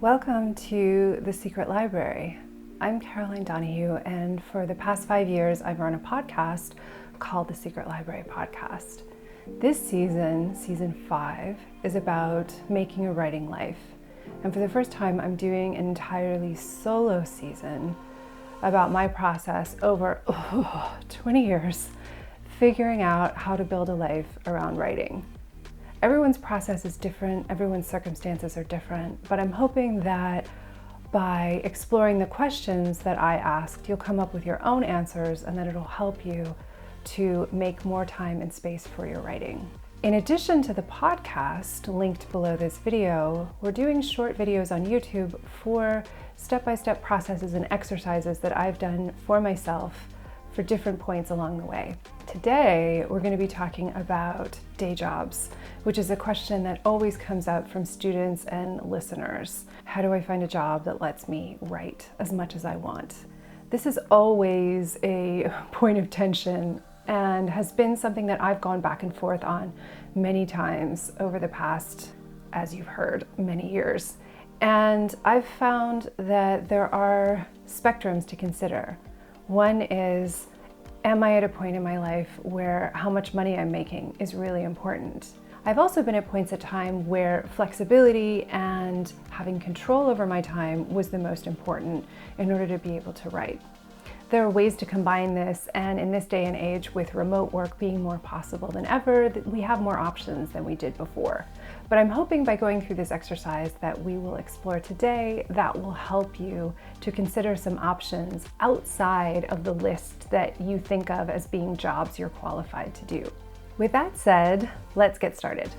Welcome to The Secret Library. I'm Donahue, and for the past 5 years, I've run a podcast called The Secret Library Podcast. This season, season 5, is about making a writing life. And for the first time, I'm doing an entirely solo season about my process over 20 years, figuring out how to build a life around writing. Everyone's process is different, everyone's circumstances are different, but I'm hoping that by exploring the questions that I asked, you'll come up with your own answers and that it'll help you to make more time and space for your writing. In addition to the podcast linked below this video, we're doing short videos on YouTube for step-by-step processes and exercises that I've done for myself for different points along the way. Today, we're going to be talking about day jobs, which is a question that always comes up from students and listeners. How do I find a job that lets me write as much as I want? This is always a point of tension and has been something that I've gone back and forth on many times over the past, as you've heard, many years. And I've found that there are spectrums to consider. One is, am I at a point in my life where how much money I'm making is really important? I've also been at points of time where flexibility and having control over my time was the most important in order to be able to write. There are ways to combine this, and in this day and age, with remote work being more possible than ever, that we have more options than we did before. But I'm hoping by going through this exercise that we will explore today, that will help you to consider some options outside of the list that you think of as being jobs you're qualified to do. With that said, let's get started.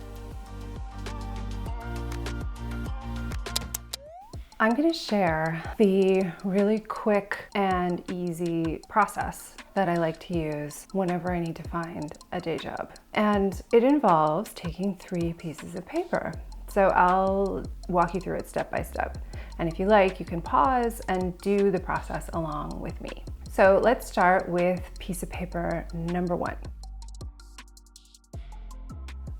I'm going to share the really quick and easy process that I like to use whenever I need to find a day job. And it involves taking 3 pieces of paper. So I'll walk you through it step by step. And if you like, you can pause and do the process along with me. So let's start with piece of paper number 1.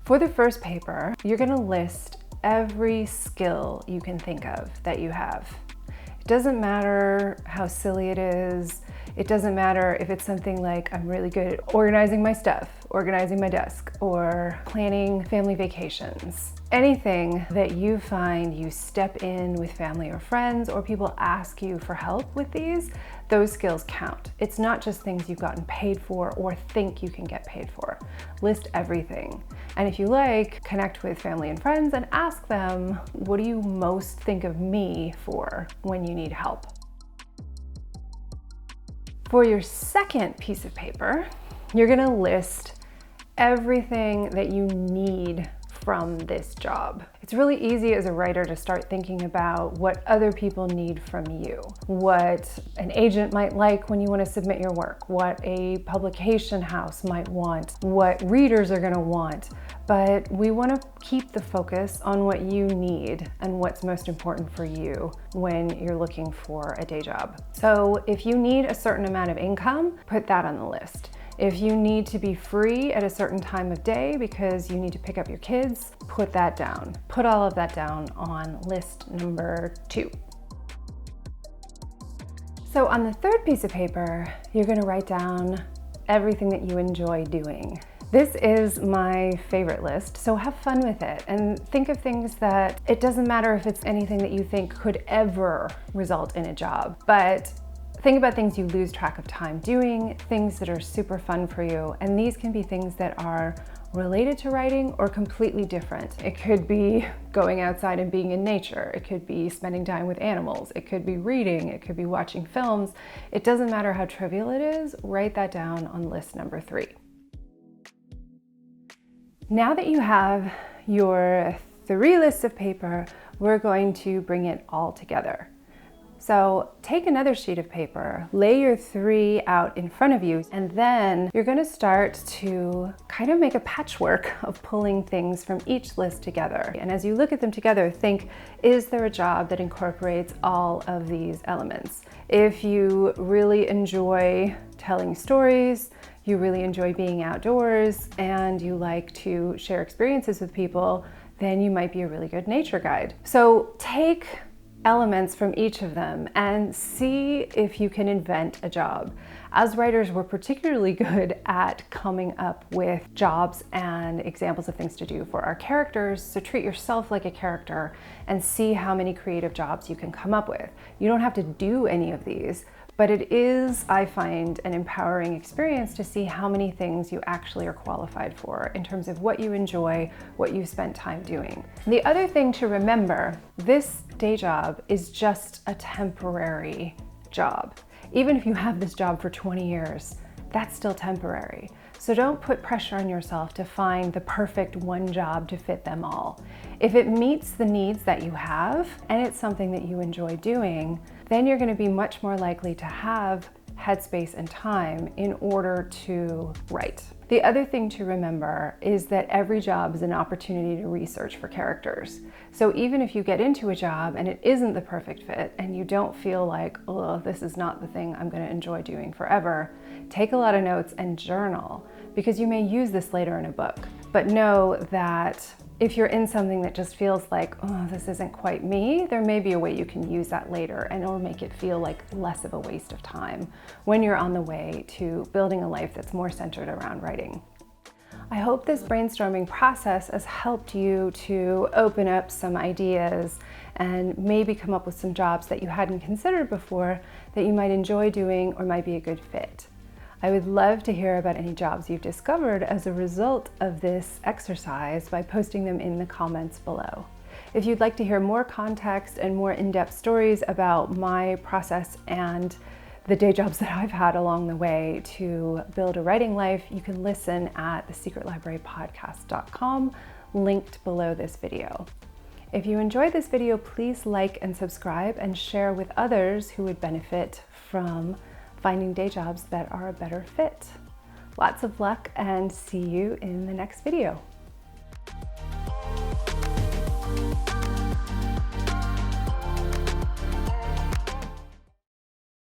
For the first paper, you're going to list every skill you can think of that you have. It doesn't matter how silly it is. It doesn't matter if it's something like I'm really good at organizing my stuff, organizing my desk, or planning family vacations. Anything that you find you step in with family or friends, or people ask you for help with those skills count. It's not just things you've gotten paid for or think you can get paid for. List everything. And if you like, connect with family and friends and ask them, what do you most think of me for when you need help? For your second piece of paper, you're gonna list everything that you need from this job. It's really easy as a writer to start thinking about what other people need from you, what an agent might like when you want to submit your work, what a publication house might want, what readers are going to want. But we want to keep the focus on what you need and what's most important for you when you're looking for a day job. So if you need a certain amount of income, put that on the list. If you need to be free at a certain time of day because you need to pick up your kids, put that down. Put all of that down on list number 2. So on the third piece of paper, you're going to write down everything that you enjoy doing. This is my favorite list, so have fun with it and think of things that it doesn't matter if it's anything that you think could ever result in a job, but think about things you lose track of time doing, things that are super fun for you, and these can be things that are related to writing or completely different. It could be going outside and being in nature. It could be spending time with animals. It could be reading. It could be watching films. It doesn't matter how trivial it is, write that down on list number 3. Now that you have your 3 lists of paper, we're going to bring it all together. So take another sheet of paper, lay your 3 out in front of you, and then you're going to start to kind of make a patchwork of pulling things from each list together. And as you look at them together, think, is there a job that incorporates all of these elements? If you really enjoy telling stories, you really enjoy being outdoors, and you like to share experiences with people, then you might be a really good nature guide. So take elements from each of them and see if you can invent a job. As writers, we're particularly good at coming up with jobs and examples of things to do for our characters, so treat yourself like a character and see how many creative jobs you can come up with. You don't have to do any of these, but it is, I find, an empowering experience to see how many things you actually are qualified for in terms of what you enjoy, what you spent time doing. The other thing to remember, this day job is just a temporary job. Even if you have this job for 20 years, that's still temporary. So don't put pressure on yourself to find the perfect one job to fit them all. If it meets the needs that you have and it's something that you enjoy doing, then you're going to be much more likely to have headspace and time in order to write. The other thing to remember is that every job is an opportunity to research for characters. So even if you get into a job and it isn't the perfect fit and you don't feel like, oh, this is not the thing I'm going to enjoy doing forever, take a lot of notes and journal, because you may use this later in a book. But know that if you're in something that just feels like, oh, this isn't quite me, there may be a way you can use that later and it'll make it feel like less of a waste of time when you're on the way to building a life that's more centered around writing. I hope this brainstorming process has helped you to open up some ideas and maybe come up with some jobs that you hadn't considered before that you might enjoy doing or might be a good fit. I would love to hear about any jobs you've discovered as a result of this exercise by posting them in the comments below. If you'd like to hear more context and more in-depth stories about my process and the day jobs that I've had along the way to build a writing life, you can listen at thesecretlibrarypodcast.com, linked below this video. If you enjoyed this video, please like and subscribe and share with others who would benefit from finding day jobs that are a better fit. Lots of luck and see you in the next video.